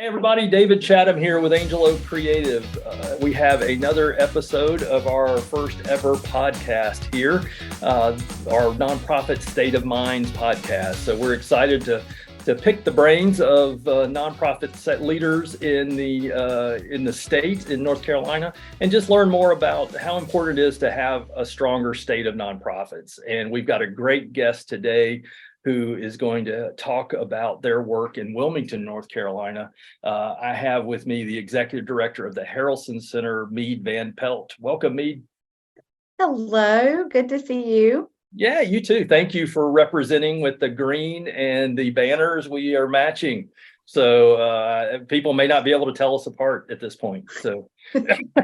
Hey everybody, David Chatham here with Angel Oak Creative. We have another episode of our first ever podcast here, our nonprofit State of Minds podcast. So we're excited to pick the brains of nonprofit leaders in the state in North Carolina, and just learn more about how important it is to have a stronger state of nonprofits. And we've got a great guest today who is going to talk about their work in Wilmington, North Carolina. I have with me the executive director of the Harrelson Center, Meade Van Pelt. Welcome, Meade. Hello, good to see you. Yeah, you too. Thank you for representing with the green and the banners. We are matching. So people may not be able to tell us apart at this point. So I'm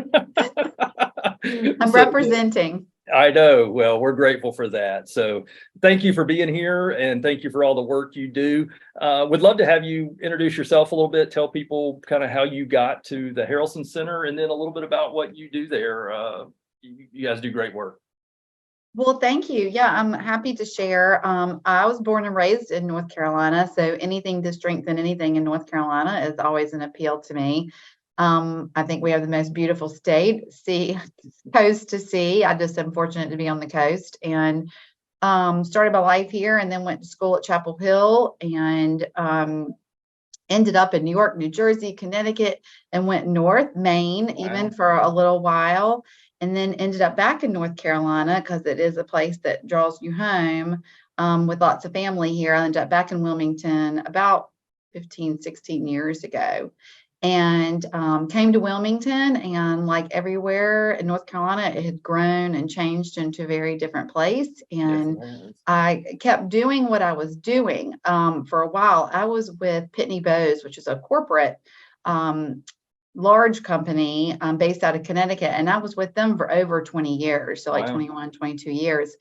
representing. I know. Well, we're grateful for that. So thank you for being here, and thank you for all the work you do. Would love to have you introduce yourself a little bit, tell people kind of how you got to the Harrelson Center, and then a little bit about what you do there. You guys do great work. Well, thank you. Yeah, I'm happy to share. I was born and raised in North Carolina, so anything to strengthen anything in North Carolina is always an appeal to me. I think we have the most beautiful state, coast to sea. I just am fortunate to be on the coast, and started my life here, and then went to school at Chapel Hill, and ended up in New York, New Jersey, Connecticut, and went north, Maine, even for a little while, and then ended up back in North Carolina because it is a place that draws you home with lots of family here. I ended up back in Wilmington about 15, 16 years ago. And came to Wilmington, and like everywhere in North Carolina, it had grown and changed into a very different place. And yes, I kept doing what I was doing for a while. I was with Pitney Bowes, which is a corporate large company based out of Connecticut. And I was with them for over 20 years, so like 21, 22 years.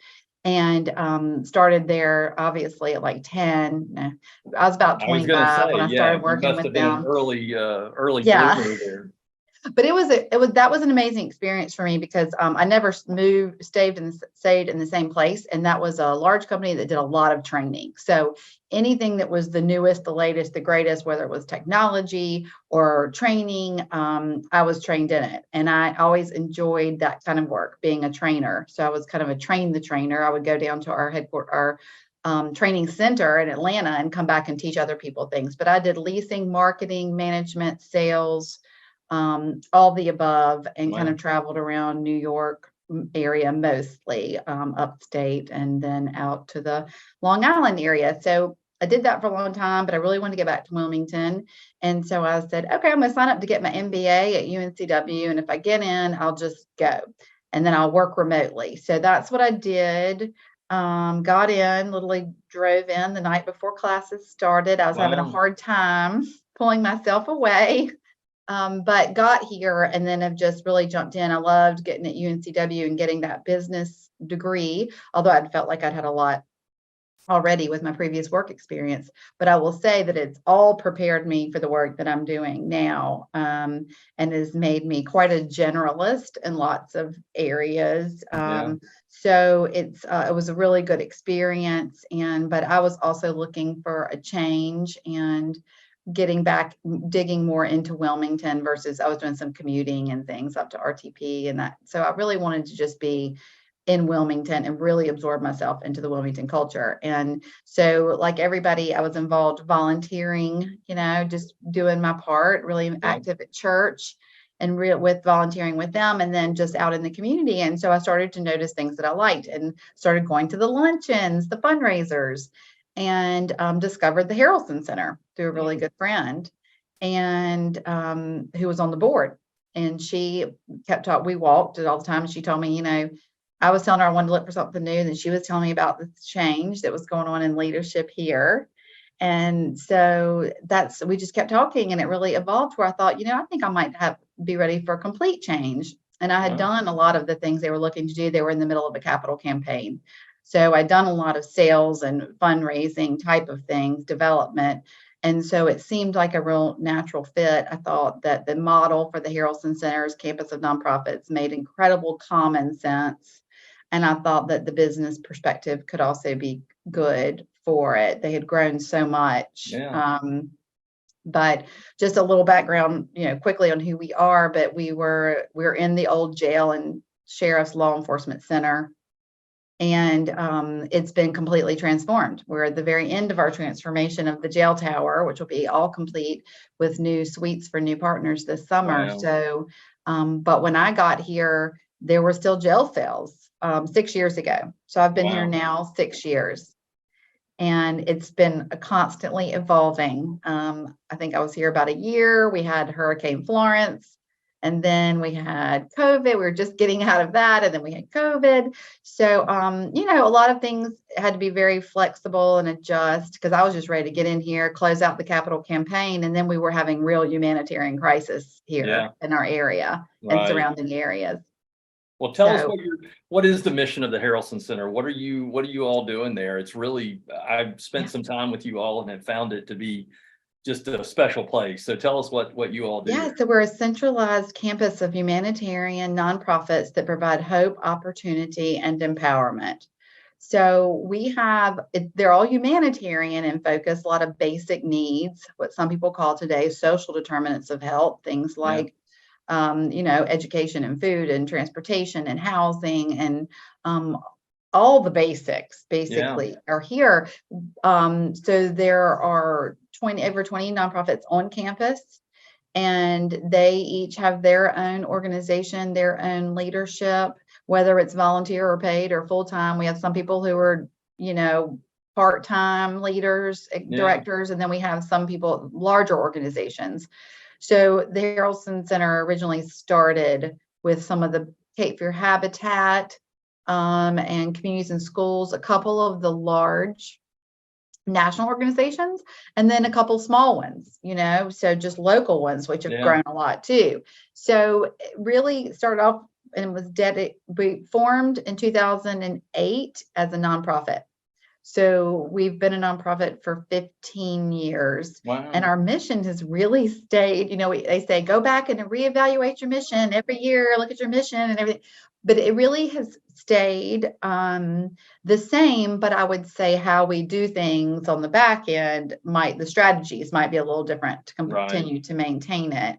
And started there obviously at like 10. No, I was about 25 when I started working with them. Early yeah. there. But that was an amazing experience for me because I never stayed in the same place, and that was a large company that did a lot of training. So anything that was the newest, the latest, the greatest, whether it was technology or training, I was trained in it, and I always enjoyed that kind of work, being a trainer. So I was kind of a train the trainer. I would go down to our headquarters, our training center in Atlanta, and come back and teach other people things. But I did leasing, marketing, management, sales, all the above, and kind of traveled around New York area, mostly upstate, and then out to the Long Island area. So I did that for a long time, but I really wanted to get back to Wilmington. And so I said, okay, I'm going to sign up to get my MBA at UNCW. And if I get in, I'll just go, and then I'll work remotely. So that's what I did. Got in, literally drove in the night before classes started. I was having a hard time pulling myself away. But got here, and then have just really jumped in. I loved getting at UNCW and getting that business degree, although I'd felt like I'd had a lot already with my previous work experience. But I will say that it's all prepared me for the work that I'm doing now, and has made me quite a generalist in lots of areas. So it was a really good experience, but I was also looking for a change and getting back, digging more into Wilmington versus I was doing some commuting and things up to RTP and that. So I really wanted to just be in Wilmington and really absorb myself into the Wilmington culture. And so, like everybody, I was involved volunteering, just doing my part, really active at church and with volunteering with them, and then just out in the community. And so I started to notice things that I liked and started going to the luncheons, the fundraisers, and discovered the Harrelson Center through a really good friend, and who was on the board. And she kept talking. We walked it all the time. And she told me, I was telling her I wanted to look for something new. And she was telling me about the change that was going on in leadership here. And so we just kept talking, and it really evolved where I thought, I think I might be ready for a complete change. And I had done a lot of the things they were looking to do. They were in the middle of a capital campaign. So I'd done a lot of sales and fundraising type of things, development. And so it seemed like a real natural fit. I thought that the model for the Harrelson Center's Campus of Nonprofits made incredible common sense. And I thought that the business perspective could also be good for it. They had grown so much. But just a little background, quickly on who we are. But we're in the old jail and sheriff's law enforcement center. And it's been completely transformed. We're at the very end of our transformation of the jail tower, which will be all complete with new suites for new partners this summer. Wow. So, but when I got here, there were still jail cells 6 years ago. So I've been here now 6 years. And it's been constantly evolving. I think I was here about a year. We had Hurricane Florence. And then we had COVID. We were just getting out of that. And then we had COVID. So, a lot of things had to be very flexible and adjust, because I was just ready to get in here, close out the capital campaign. And then we were having real humanitarian crisis here in our area and surrounding areas. Well, tell us what is the mission of the Harrelson Center? What are you all doing there? It's really, I've spent some time with you all and have found it to be just a special place. So tell us what you all do. Yeah, so we're a centralized campus of humanitarian nonprofits that provide hope, opportunity, and empowerment. So they're all humanitarian in focus, a lot of basic needs, what some people call today social determinants of health, things like, education and food and transportation and housing and all the basics basically are here. So there are over 20 nonprofits on campus, and they each have their own organization, their own leadership, whether it's volunteer or paid or full-time. We have some people who are, part-time leaders, directors, and then we have some people, larger organizations. So the Harrelson Center originally started with some of the Cape Fear Habitat and communities and schools, a couple of the large national organizations, and then a couple small ones, so just local ones, which have grown a lot too. So it really started off and we formed in 2008 as a nonprofit. So we've been a nonprofit for 15 years. Wow. And our mission has really stayed, they say, go back and reevaluate your mission every year, look at your mission and everything. But it really has stayed the same. But I would say how we do things on the back end the strategies might be a little different to continue to maintain it.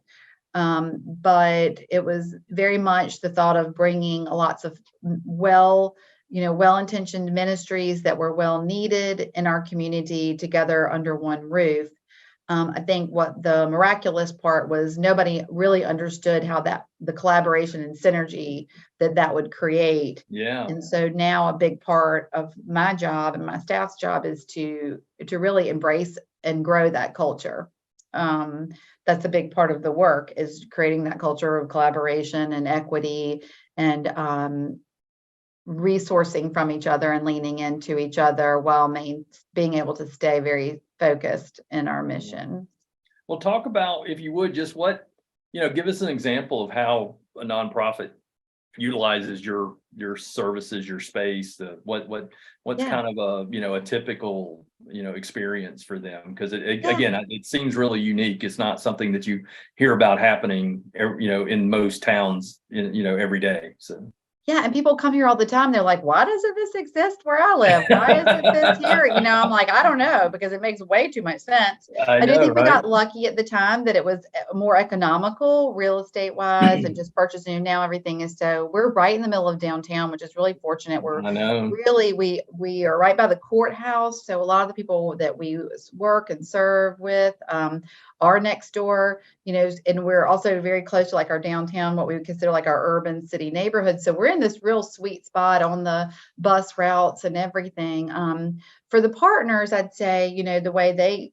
But it was very much the thought of bringing lots of well-intentioned ministries that were well needed in our community together under one roof. I think what the miraculous part was, nobody really understood how the collaboration and synergy that would create. Yeah. And so now a big part of my job and my staff's job is to really embrace and grow that culture. That's a big part of the work, is creating that culture of collaboration and equity and resourcing from each other and leaning into each other while being able to stay very focused in our mission. Well, talk about, if you would, just give us an example of how a nonprofit utilizes your services, your space, what's kind of a typical, experience for them. Because again, it seems really unique. It's not something that you hear about happening, in most towns, every day. So. Yeah, and people come here all the time. They're like, why doesn't this exist where I live? Why isn't this here? I'm like, I don't know, because it makes way too much sense. I do think we got lucky at the time that it was more economical real estate wise and just purchasing. Now everything is we're right in the middle of downtown, which is really fortunate. We are right by the courthouse. So a lot of the people that we work and serve with are next door, and we're also very close to our downtown, what we would consider our urban city neighborhood. So we're in this real sweet spot on the bus routes and everything. For the partners, I'd say, the way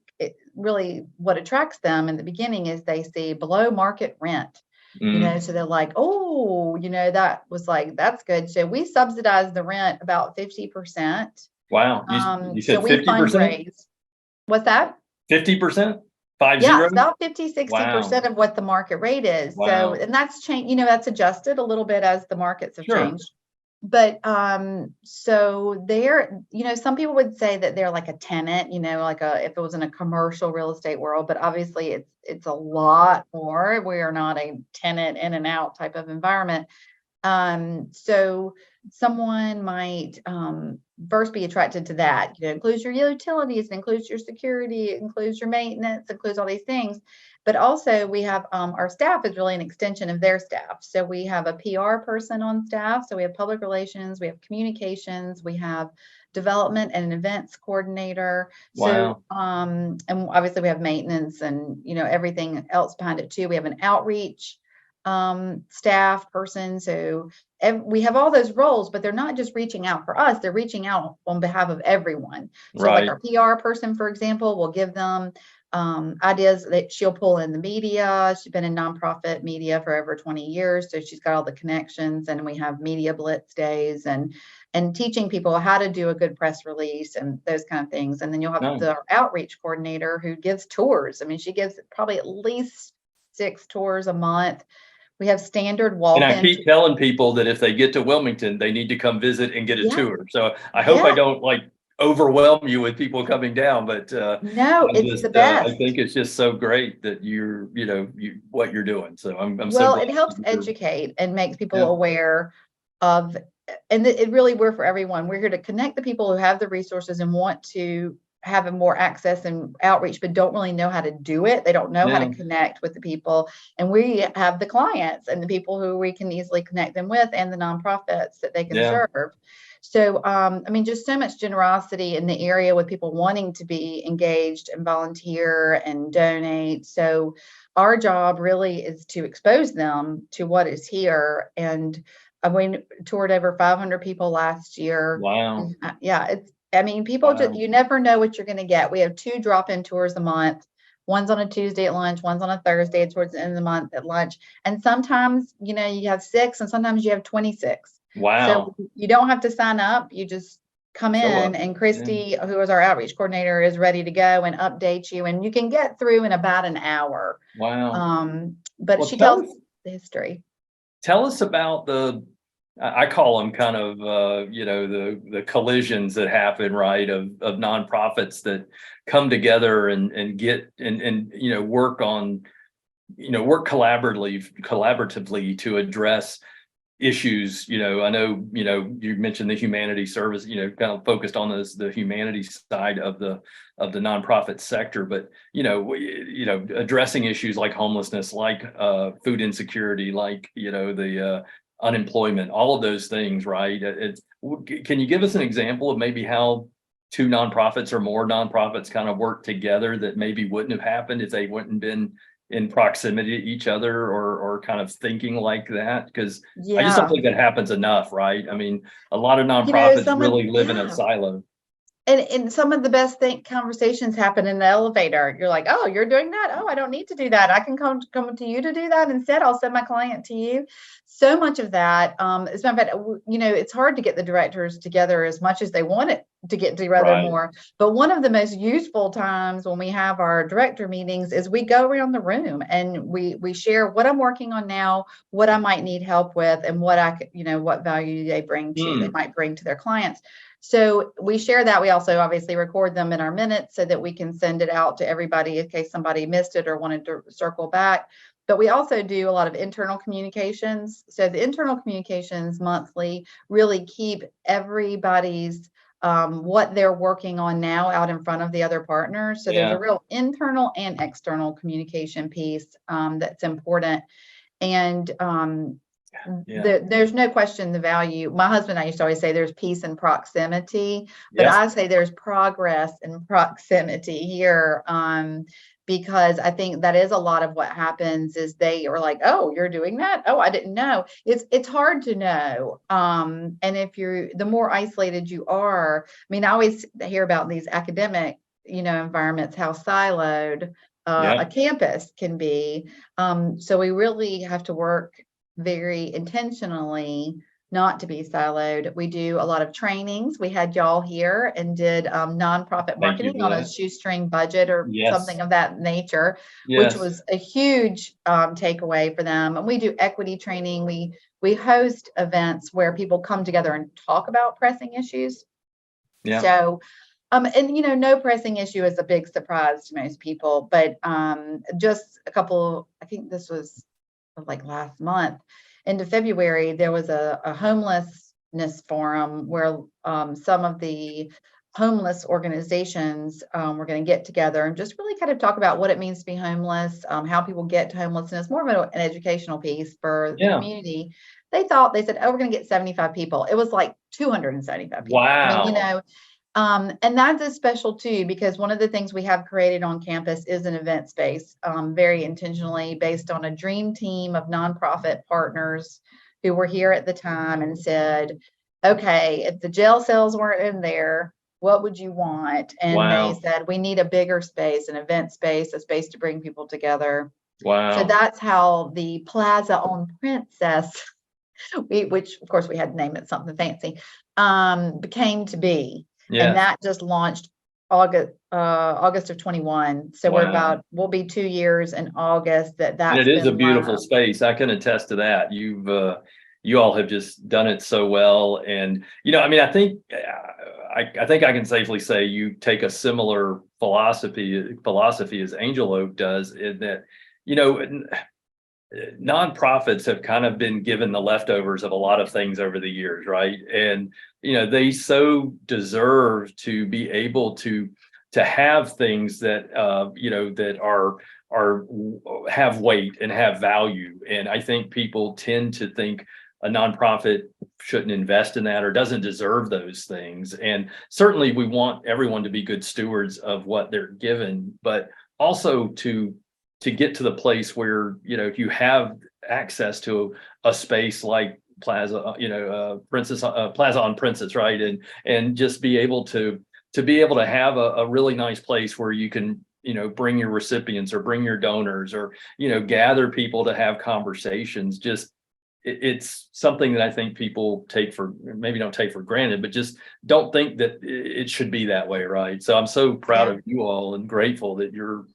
what attracts them in the beginning is they see below market rent. So they're like, oh, that was that's good. So we subsidize the rent about 50%. Wow. You said so 50%? What's that? 50%? 50? Yeah, it's about 50-60% of what the market rate is. Wow. So, and that's changed, that's adjusted a little bit as the markets have changed. But so they're, some people would say that they're like a tenant, if it was in a commercial real estate world, but obviously it's a lot more. We are not a tenant in and out type of environment. So someone might first be attracted to that. It includes your utilities, it includes your security, it includes your maintenance, it includes all these things. But also we have our staff is really an extension of their staff. So we have a PR person on staff. So we have public relations, we have communications, we have development and an events coordinator. Wow. So and obviously we have maintenance and everything else behind it too. We have an outreach staff person. So we have all those roles, but they're not just reaching out for us, they're reaching out on behalf of everyone. So like our PR person, for example, will give them ideas that she'll pull in the media. She's been in nonprofit media for over 20 years. So she's got all the connections, and we have media blitz days and teaching people how to do a good press release and those kind of things. And then you'll have the outreach coordinator who gives tours. I mean, she gives probably at least 6 tours a month. We have standard walk-in. And I keep telling people that if they get to Wilmington, they need to come visit and get a tour. So I hope I don't overwhelm you with people coming down, but no, it's the best. I think it's just so great that you're, what you're doing. So I'm well, so it helps educate and makes people aware of, and it really, we're for everyone. We're here to connect the people who have the resources and want to have a more access and outreach, but don't really know how to do it. They don't know how to connect with the people. And we have the clients and the people who we can easily connect them with, and the nonprofits that they can serve. So, I mean, just so much generosity in the area with people wanting to be engaged and volunteer and donate. So our job really is to expose them to what is here. And we toured over 500 people last year. Wow. Yeah, people just, you never know what you're going to get. We have 2 drop-in tours a month. One's on a Tuesday at lunch, one's on a Thursday towards the end of the month at lunch. And sometimes, you have 6, and sometimes you have 26. Wow. So you don't have to sign up. You just come in, and Christy, who is our outreach coordinator, is ready to go and update you. And you can get through in about an hour. Wow. But she tells the history. Tell us about I call them kind of, the collisions that happen, right, of nonprofits that come together and get and work on, work collaboratively to address issues. I know, you mentioned the humanity service, kind of focused on the humanity side of the nonprofit sector, but addressing issues like homelessness, like food insecurity, like the unemployment, all of those things, right? Can you give us an example of maybe how 2 nonprofits or more nonprofits kind of work together that maybe wouldn't have happened if they wouldn't been in proximity to each other, or kind of thinking like that? Because I just don't think that happens enough, right? I mean, a lot of nonprofits really live in a silo. And some of the best conversations happen in the elevator. You're like, oh, you're doing that? Oh, I don't need to do that. I can come to you to do that instead. I'll send my client to you. So much of that, as a matter of fact, it's hard to get the directors together as much as they want it to get together more. But one of the most useful times when we have our director meetings is we go around the room and we share what I'm working on now, what I might need help with, and what what value they might bring to their clients. So we share that. We also obviously record them in our minutes so that we can send it out to everybody in case somebody missed it or wanted to circle back. But we also do a lot of internal communications. So the internal communications monthly really keep everybody's what they're working on now out in front of the other partners. So there's a real internal and external communication piece that's important. And there's no question the value. My husband and I used to always say there's peace in proximity, but I say there's progress in proximity here, because I think that is a lot of what happens is they are like, oh, you're doing that? Oh, I didn't know. It's hard to know. And if the more isolated you are, I mean, I always hear about these academic, environments, how siloed a campus can be. So we really have to work very intentionally not to be siloed. We do a lot of trainings. We had y'all here and did nonprofit marketing on a shoestring budget or something of that nature, which was a huge takeaway for them. And we do equity training. We host events where people come together and talk about pressing issues. So and no pressing issue is a big surprise to most people, but just a couple, I think this was like last month into February, there was a homelessness forum where some of the homeless organizations were going to get together and just really kind of talk about what it means to be homeless, how people get to homelessness, more of an educational piece for the community. They said, oh, we're going to get 75 people. It was like 275 people. Wow. I mean, and that's special too, because one of the things we have created on campus is an event space, very intentionally based on a dream team of nonprofit partners who were here at the time and said, okay, if the jail cells weren't in there, what would you want? And they said, we need a bigger space, an event space, a space to bring people together. Wow. So that's how the Plaza on Princess, which of course we had to name it something fancy, came to be. And that just launched August of 21. So we'll be 2 years in August and it is a beautiful space. I can attest to that. You all have just done it so well. And, I mean, I think I can safely say you take a similar philosophy as Angel Oak does, in that, nonprofits have kind of been given the leftovers of a lot of things over the years, right? And they so deserve to be able to have things that that are have weight and have value. And I think people tend to think a nonprofit shouldn't invest in that or doesn't deserve those things. And certainly we want everyone to be good stewards of what they're given, but also to get to the place where, you have access to a space like Plaza, Plaza on Princess, right? And just be able to have a really nice place where you can, bring your recipients or bring your donors or, gather people to have conversations. Just, it's something that I think people maybe don't take for granted, but just don't think that it should be that way, right? So I'm so proud of you all and grateful that you're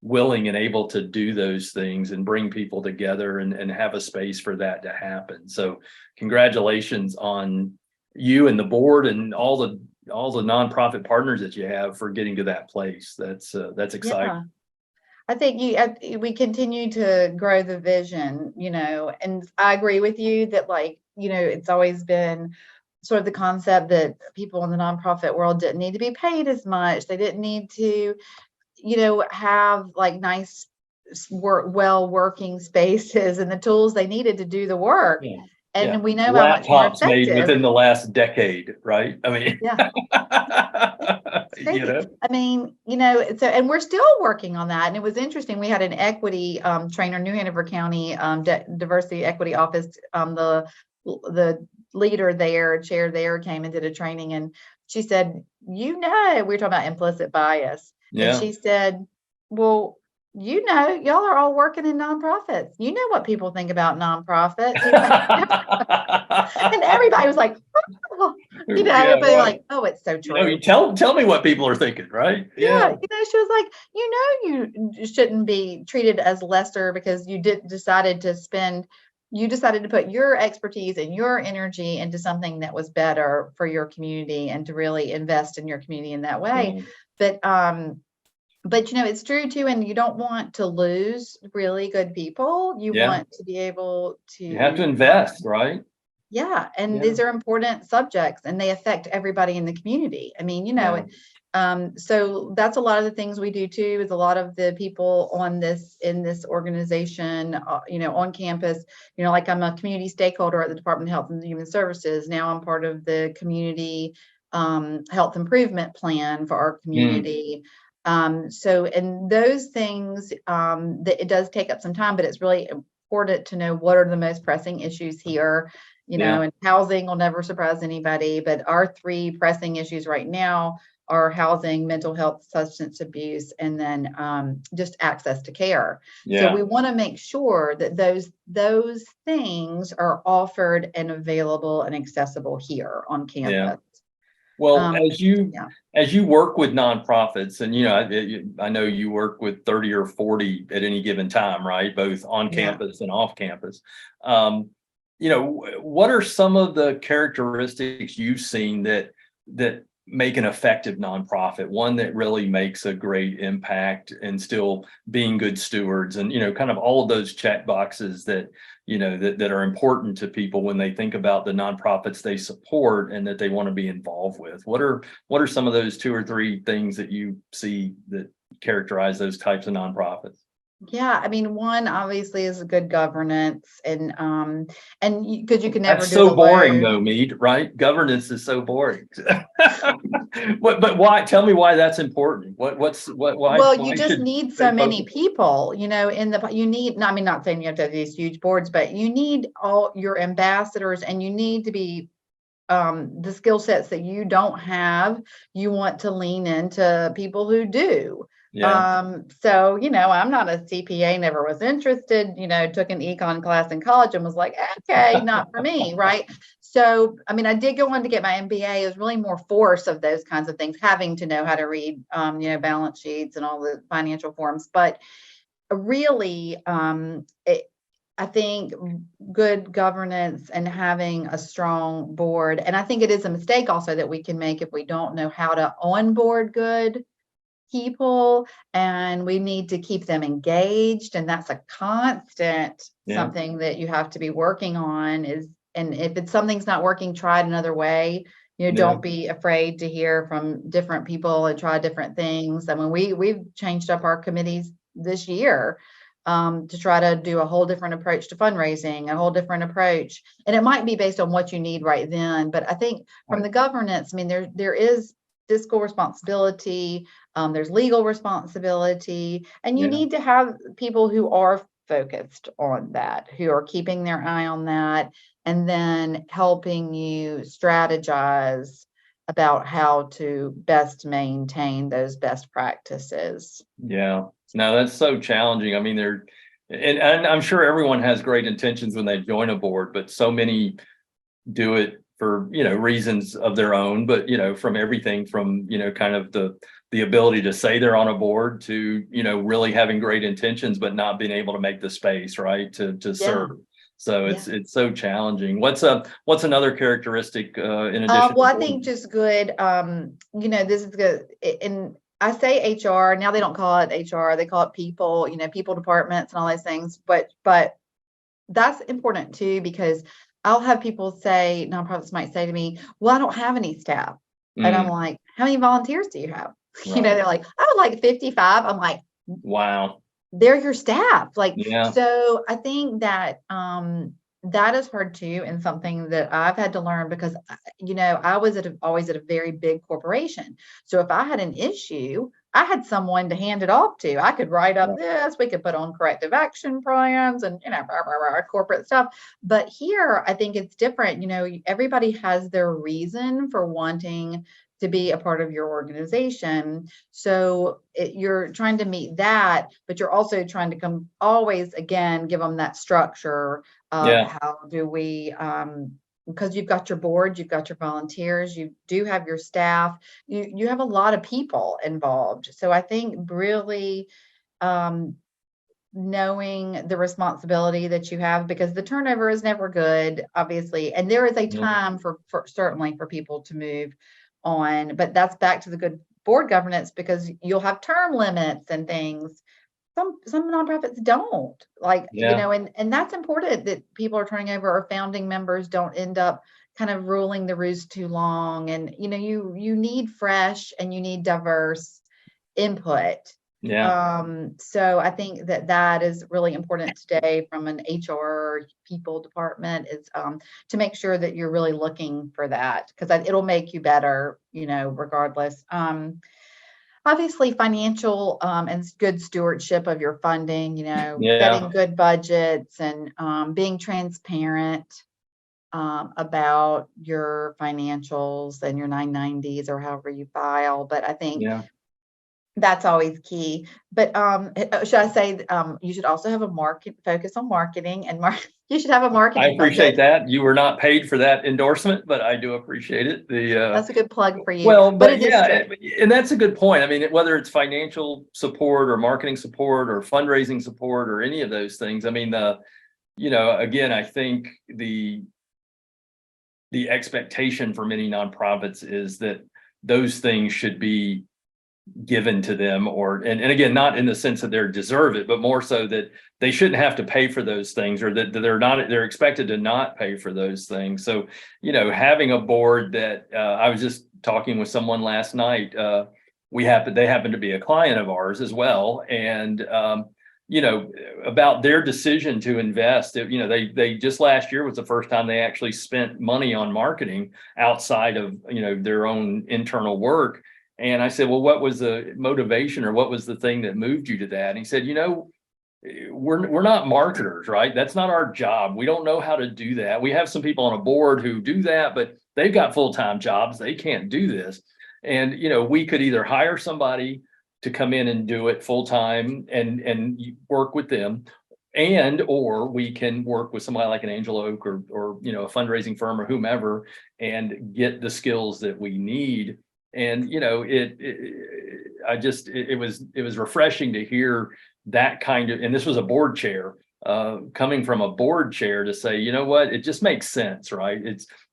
willing and able to do those things and bring people together and have a space for that to happen. So congratulations on you and the board and all the nonprofit partners that you have for getting to that place. That's exciting. Yeah. I think we continue to grow the vision, and I agree with you that it's always been sort of the concept that people in the nonprofit world didn't need to be paid as much. They didn't need to have like nice working spaces and the tools they needed to do the work. And we know how much more effective made within the last decade, right? I mean, I mean, so, and we're still working on that. And it was interesting. We had an equity trainer, New Hanover County Diversity Equity Office. The leader there, chair there, came and did a training, and she said, we were talking about implicit bias. And she said, well, y'all are all working in nonprofits. You know what people think about nonprofits. And everybody was like, everybody like, oh, it's so true. Tell me what people are thinking, right? Yeah. She was like, you shouldn't be treated as lesser because you decided to put your expertise and your energy into something that was better for your community and to really invest in your community in that way. But it's true too, and you don't want to lose really good people. You want to be able to. You have to invest, right? Yeah, and these are important subjects, and they affect everybody in the community. I mean, so that's a lot of the things we do too. Is a lot of the people in this organization, on campus. Like I'm a community stakeholder at the Department of Health and Human Services. Now I'm part of the community health improvement plan for our community. So, and those things, that it does take up some time, but it's really important to know what are the most pressing issues here, and housing will never surprise anybody, but our 3 pressing issues right now are housing, mental health, substance abuse, and then just access to care. So we want to make sure that those things are offered and available and accessible here on campus. Well, as you work with nonprofits, and I know you work with 30 or 40 at any given time, right? Both on campus and off campus. What are some of the characteristics you've seen that make an effective nonprofit, one that really makes a great impact and still being good stewards, and kind of all of those check boxes that that are important to people when they think about the nonprofits they support and that they want to be involved with. What are some of those 2 or 3 things that you see that characterize those types of nonprofits? Yeah, I mean, one obviously is good governance, and because you can never That's do it so boring alone. though, Meade, right? Governance is so boring. But why? Tell me why that's important. Well, you Why just should need so they many focus? people, you need, no, I mean, not saying you have to have these huge boards, but you need all your ambassadors, and you need to be the skill sets that you don't have, you want to lean into people who do. Yeah, So, I'm not a CPA, never was interested, took an econ class in college and was like, okay, not for me, right? So, I mean, I did go on to get my MBA. It was really more force of those kinds of things, having to know how to read, balance sheets and all the financial forms. But really, I think good governance and having a strong board, and I think it is a mistake also that we can make if we don't know how to onboard good people, and we need to keep them engaged, and that's a constant yeah, something that you have to be working on. And if it's something's not working, try it another way. yeah. Don't be afraid to hear from different people and try different things. I mean, we've changed up our committees this year, to try to do a whole different approach to fundraising, a whole different approach. And it might be based on what you need right then. But I think from Right. the governance, I mean, there is fiscal responsibility, there's legal responsibility, and you Yeah. need to have people who are focused on that, who are keeping their eye on that, and then helping you strategize about how to best maintain those best practices. Yeah. No, that's so challenging. I mean, and I'm sure everyone has great intentions when they join a board, but so many do it for, reasons of their own, but, from everything from, kind of the ability to say they're on a board to, really having great intentions, but not being able to make the space, right, to Yeah, serve. So yeah. it's so challenging. What's another characteristic, in addition Well, to I board? think just good, this is good. And I say HR, now they don't call it HR, they call it people, people departments and all those things. But that's important too, because I'll have people say, nonprofits might say to me, well, I don't have any staff. And I'm Mm, like, how many volunteers do you have? right. They're like, I would like 55. I'm like, Wow. they're your staff. Like, Yeah. so I think that that is hard too, and something that I've had to learn, because I was always at a very big corporation. So if I had an issue, I had someone to hand it off to. I could write up Right. this, we could put on corrective action plans and corporate stuff. But here I think it's different. Everybody has their reason for wanting to be a part of your organization. So you're trying to meet that, but you're also trying to come always again, give them that structure of Yeah. how do we, because you've got your board, you've got your volunteers, you do have your staff, you have a lot of people involved. So I think really, um, knowing the responsibility that you have, because the turnover is never good, obviously, and there is a Yeah. time for certainly for people to move on, but that's back to the good board governance, because you'll have term limits and things. Some nonprofits don't, like, Yeah. and that's important, that people are turning over, or founding members don't end up kind of ruling the roost too long. And you need fresh and you need diverse input. Yeah. So I think that is really important today from an HR people department, is to make sure that you're really looking for that, because it'll make you better, regardless. Obviously financial, and good stewardship of your funding, Yeah. setting good budgets, and being transparent about your financials and your 990s, or however you file. But I think Yeah. that's always key. But should I say, you should also have a focus on marketing, and you should have a I marketing appreciate budget. that. You were not paid for that endorsement, but I do appreciate it. That's a good plug for you. Well, But but it is yeah, true. and that's a good point. I mean, whether it's financial support or marketing support or fundraising support or any of those things, I mean, again, I think the expectation for many nonprofits is that those things should be given to them, or and again, not in the sense that they deserve it, but more so that they shouldn't have to pay for those things, or that they're expected to not pay for those things. So, having a board that I was just talking with someone last night. They happen to be a client of ours as well, and about their decision to invest. They just last year was the first time they actually spent money on marketing outside of their own internal work. And I said, well, what was the motivation, or what was the thing that moved you to that? And he said, we're not marketers, right? That's not our job. We don't know how to do that. We have some people on a board who do that, but they've got full-time jobs. They can't do this. And, we could either hire somebody to come in and do it full-time and work with them, or we can work with somebody like an Angel Oak or a fundraising firm or whomever, and get the skills that we need. And it was refreshing to hear that kind of, and this was a board chair coming from a board chair, to say, it just makes sense, right?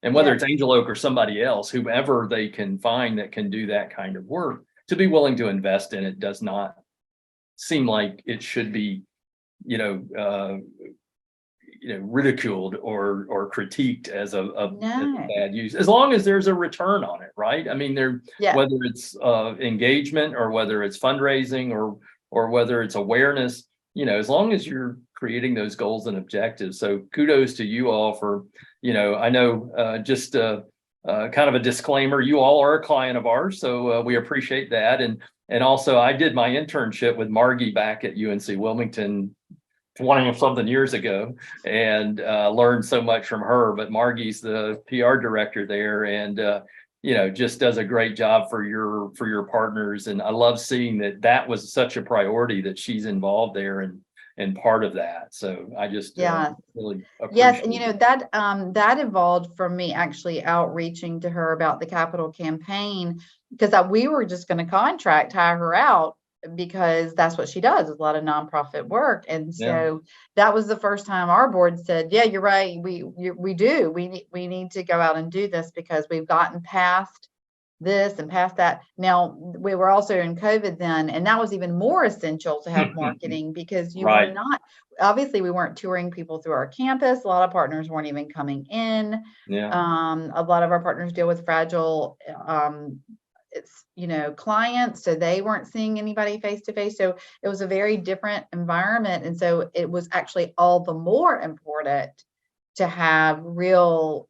And whether it's Angel Oak or somebody else, whomever they can find that can do that kind of work, to be willing to invest in it does not seem like it should be, ridiculed or critiqued as a bad use, as long as there's a return on it, right? I mean, whether it's engagement, or whether it's fundraising, or whether it's awareness, as long as you're creating those goals and objectives. So kudos to you all for, I know, just kind of a disclaimer, you all are a client of ours, so we appreciate that. And also, I did my internship with Margie back at UNC Wilmington 20 something years ago, and learned so much from her. But Margie's the PR director there, and just does a great job for your partners. And I love seeing that was such a priority, that she's involved there and part of that. So I just really appreciate and that evolved from me actually outreaching to her about the capital campaign, because we were just going to hire her out, because that's what she does, is a lot of nonprofit work. And so that was the first time our board said, yeah, you're right. We need to go out and do this, because we've gotten past this and past that. Now, we were also in COVID then, and that was even more essential to have marketing, because were not, obviously we weren't touring people through our campus. A lot of partners weren't even coming in. A lot of our partners deal with fragile clients, so they weren't seeing anybody face to face. So it was a very different environment. And so it was actually all the more important to have real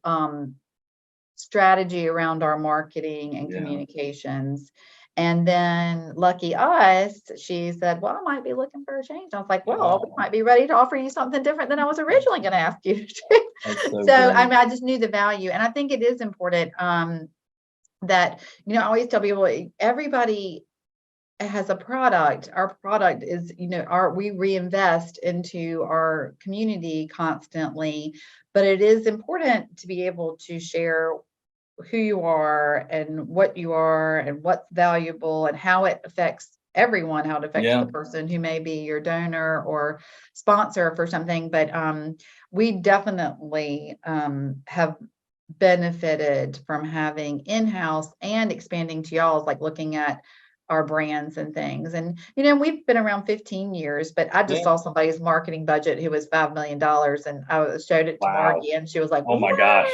strategy around our marketing and communications. And then lucky us, she said, well, I might be looking for a change. I was like, well, we might be ready to offer you something different than I was originally going to ask you to do. So I just knew the value. And I think it is important that, I always tell people, everybody has a product. Our product is, we reinvest into our community constantly, but it is important to be able to share who you are and what you are and what's valuable and how it affects everyone, how it affects the person who may be your donor or sponsor for something. But we definitely have benefited from having in-house and expanding to y'all's, like looking at our brands and things. And, we've been around 15 years, but I just saw somebody's marketing budget who was $5 million, and I showed it to Margie, and she was like, oh my gosh,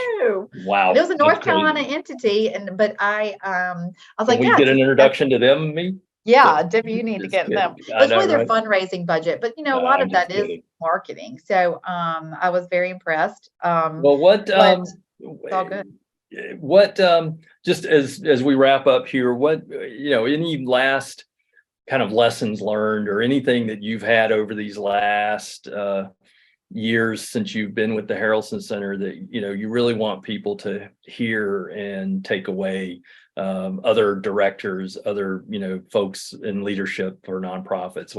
wow. It was a North Carolina entity. But I was like, can we get an introduction to them, me? Yeah, Debbie, you need to get them. That's really their fundraising budget, but a lot of that is marketing. So I was very impressed. It's all good. What just as we wrap up here, what any last kind of lessons learned, or anything that you've had over these last years since you've been with the Harrelson Center that you really want people to hear and take away, other directors, other folks in leadership or nonprofits?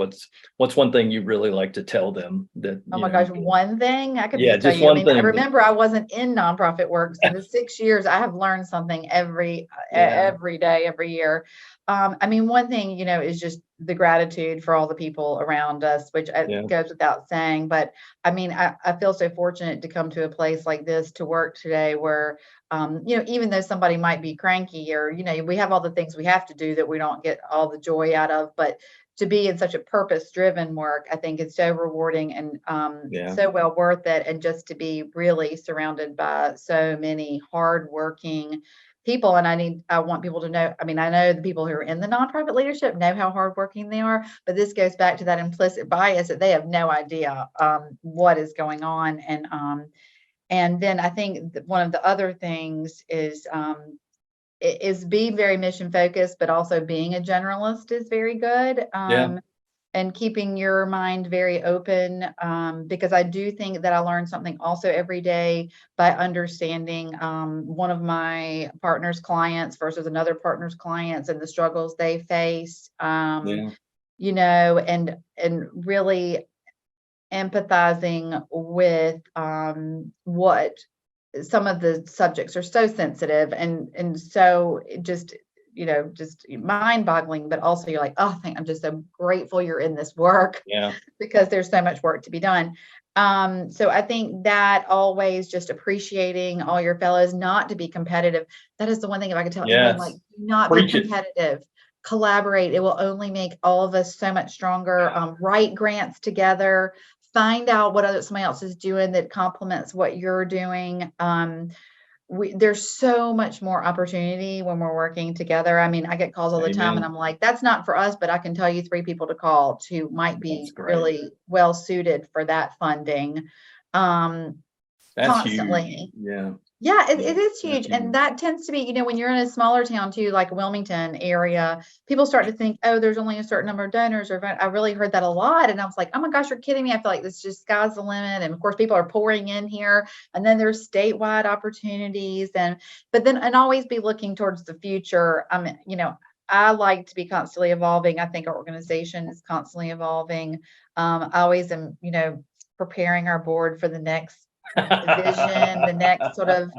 What's one thing you really like to tell them? That gosh, one thing I could tell you. I remember I wasn't in nonprofit work, so the 6 years I have learned something every day, every year. One thing is just the gratitude for all the people around us, which goes without saying. But I mean, I feel so fortunate to come to a place like this to work today where, even though somebody might be cranky or, we have all the things we have to do that we don't get all the joy out of, but to be in such a purpose-driven work, I think it's so rewarding and so well worth it. And just to be really surrounded by so many hardworking people. And I want people to know, I mean, I know the people who are in the nonprofit leadership know how hardworking they are, but this goes back to that implicit bias that they have no idea what is going on. And then I think that one of the other things is being very mission focused, but also being a generalist is very good. And keeping your mind very open, because I do think that I learn something also every day by understanding one of my partner's clients versus another partner's clients and the struggles they face, and really empathizing with what some of the subjects are so sensitive and so just mind-boggling, but also you're like, oh, I'm just so grateful you're in this work because there's so much work to be done. So I think that always just appreciating all your fellows, not to be competitive. That is the one thing if I could tell anyone, like, do not be competitive. Collaborate. It will only make all of us so much stronger. Write grants together. Find out what somebody else is doing that complements what you're doing. There's so much more opportunity when we're working together. I mean, I get calls all the time and I'm like, that's not for us, but I can tell you 3 people to call who might be really well suited for that funding. That's constantly. Huge. Yeah, it is huge. And that tends to be, when you're in a smaller town too, like Wilmington area, people start to think, oh, there's only a certain number of donors. Or I really heard that a lot. And I was like, oh my gosh, you're kidding me. I feel like this just sky's the limit. And of course, people are pouring in here. And then there's statewide opportunities. And always be looking towards the future. I like to be constantly evolving. I think our organization is constantly evolving. I always am, preparing our board for the next vision, the next sort of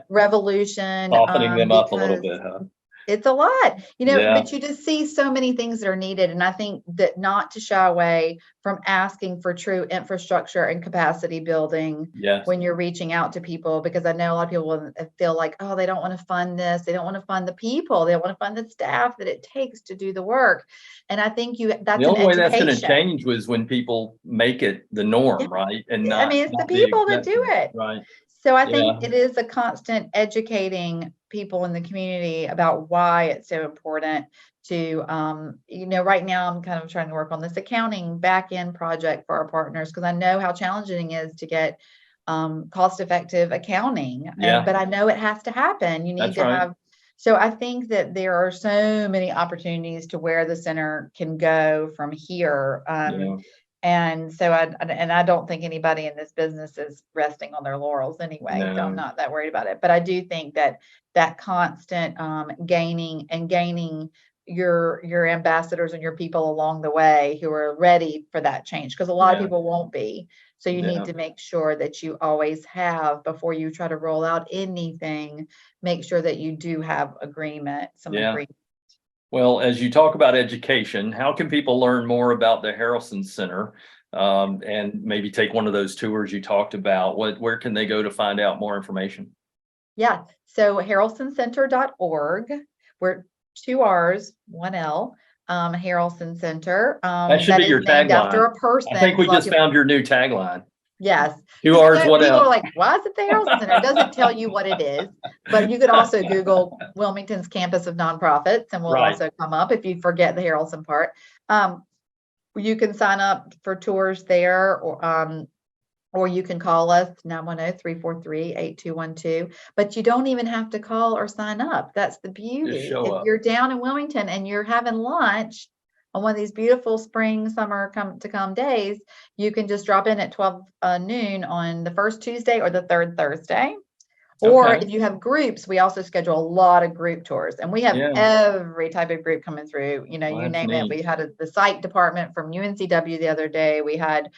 revolution, softening them up a little bit, huh? It's a lot, but you just see so many things that are needed. And I think that not to shy away from asking for true infrastructure and capacity building when you're reaching out to people, because I know a lot of people will feel like, oh, they don't want to fund this. They don't want to fund the people. They don't want to fund the staff that it takes to do the work. And I think that's the only way that's going to change was when people make it the norm, right? And it's the people that do it. Right. So I think it is a constant educating people in the community about why it's so important to, right now I'm kind of trying to work on this accounting back end project for our partners, because I know how challenging it is to get cost effective accounting. But I know it has to happen. You need to have. So I think that there are so many opportunities to where the center can go from here. And so I don't think anybody in this business is resting on their laurels anyway. So I'm not that worried about it. But I do think that constant gaining your ambassadors and your people along the way who are ready for that change, because a lot of people won't be. So you need to make sure that you always have, before you try to roll out anything, make sure that you do have agreement. Well, as you talk about education, how can people learn more about the Harrelson Center and maybe take one of those tours you talked about? Where can they go to find out more information? Yeah, so harrelsoncenter.org. We're 2 R's, 1 L. Harrelson Center. That should be your tagline. After a person. I think we just found your new tagline. Yes. 2 R's, 1 L. People are like, why is it the Harrelson Center? It doesn't tell you what it is, but you could also Google Wilmington's campus of nonprofits, and we'll also come up if you forget the Harrelson part. You can sign up for tours there, or you can call us 910-343-8212. But you don't even have to call or sign up. That's the beauty. If you're down in Wilmington and you're having lunch on one of these beautiful spring, summer to come days, you can just drop in at 12 noon on the first Tuesday or the third Thursday. Or if you have groups, we also schedule a lot of group tours, and we have every type of group coming through. You name it. We had the site department from UNCW the other day. We had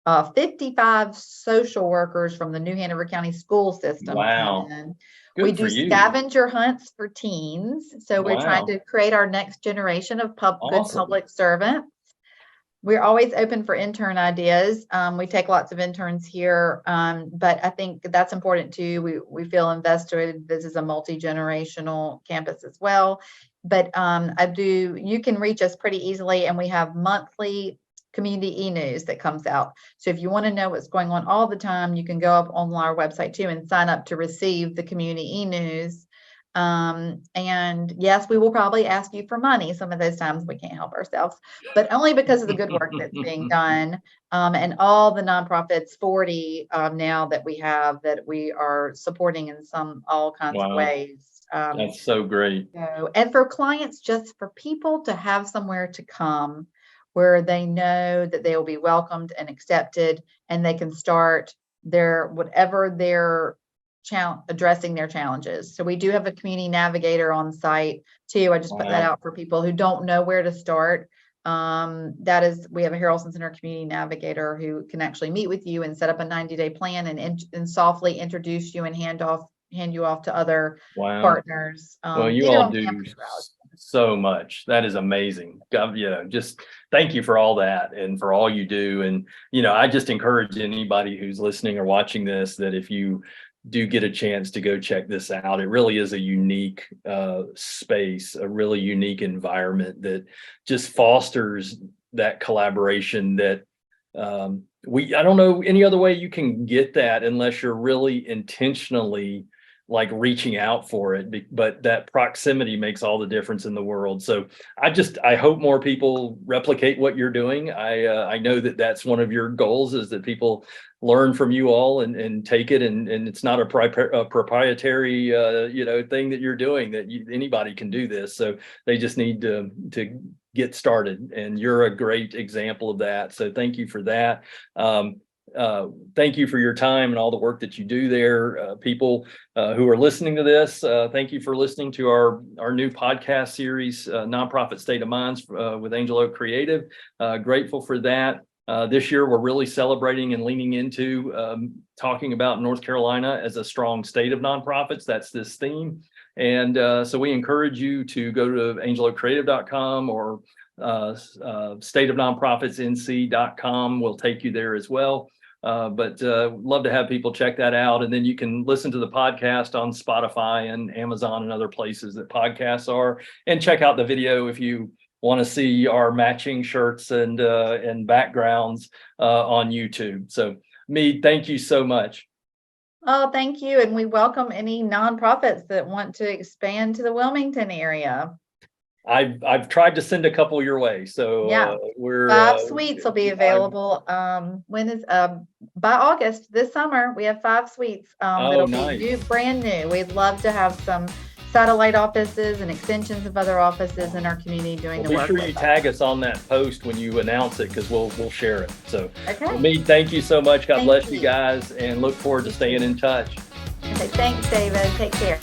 55 social workers from the New Hanover County school system Wow. come in. Good We for do you. scavenger hunts for teens. So we're trying Wow. to create our next generation of good Awesome. public servants. We're always open for intern ideas. We take lots of interns here, but I think that's important too. We feel invested. This is a multi-generational campus as well. But you can reach us pretty easily, and we have monthly community e-news that comes out. So if you want to know what's going on all the time, you can go up on our website too and sign up to receive the community e-news. And yes, we will probably ask you for money. Some of those times we can't help ourselves, but only because of the good work that's being done. And all the nonprofits, 40 now that we have, that we are supporting in all kinds of ways. That's so great. And for clients, just for people to have somewhere to come where they know that they will be welcomed and accepted, and they can start whatever their addressing their challenges. So we do have a community navigator on site too. I just put that out for people who don't know where to start. We have a Harrelson Center community navigator who can actually meet with you and set up a 90-day plan and softly introduce you and hand you off to other partners. Well, you all do so much. That is amazing. Just thank you for all that and for all you do. And, I just encourage anybody who's listening or watching this, that if you do get a chance to go check this out, it really is a unique space, a really unique environment that just fosters that collaboration that I don't know any other way you can get that unless you're really intentionally like reaching out for it, but that proximity makes all the difference in the world. So I hope more people replicate what you're doing. I know that that's one of your goals, is that people learn from you all and take it, and it's not a proprietary thing that you're doing, that anybody can do this. So they just need to get started, and you're a great example of that. So thank you for that. Thank you for your time and all the work that you do there. People who are listening to this, thank you for listening to our new podcast series, Nonprofit State of Minds with Angel Oak Creative. Grateful for that. This year, we're really celebrating and leaning into talking about North Carolina as a strong state of nonprofits. That's this theme. And so we encourage you to go to angeloakcreative.com or stateofnonprofitsnc.com. We'll take you there as well. But love to have people check that out. And then you can listen to the podcast on Spotify and Amazon and other places that podcasts are, and check out the video if you want to see our matching shirts and backgrounds on YouTube. So Meade, thank you so much. Oh, thank you. And we welcome any nonprofits that want to expand to the Wilmington area. I've tried to send a couple your way, so yeah, we're 5 suites will be available. By August this summer, we have 5 suites that'll be brand new. We'd love to have some satellite offices and extensions of other offices in our community doing the work. Be sure you tag us on that post when you announce it, because we'll share it. So, okay. Meade, thank you so much. God bless you guys, and look forward to staying in touch. Okay, thanks, David. Take care.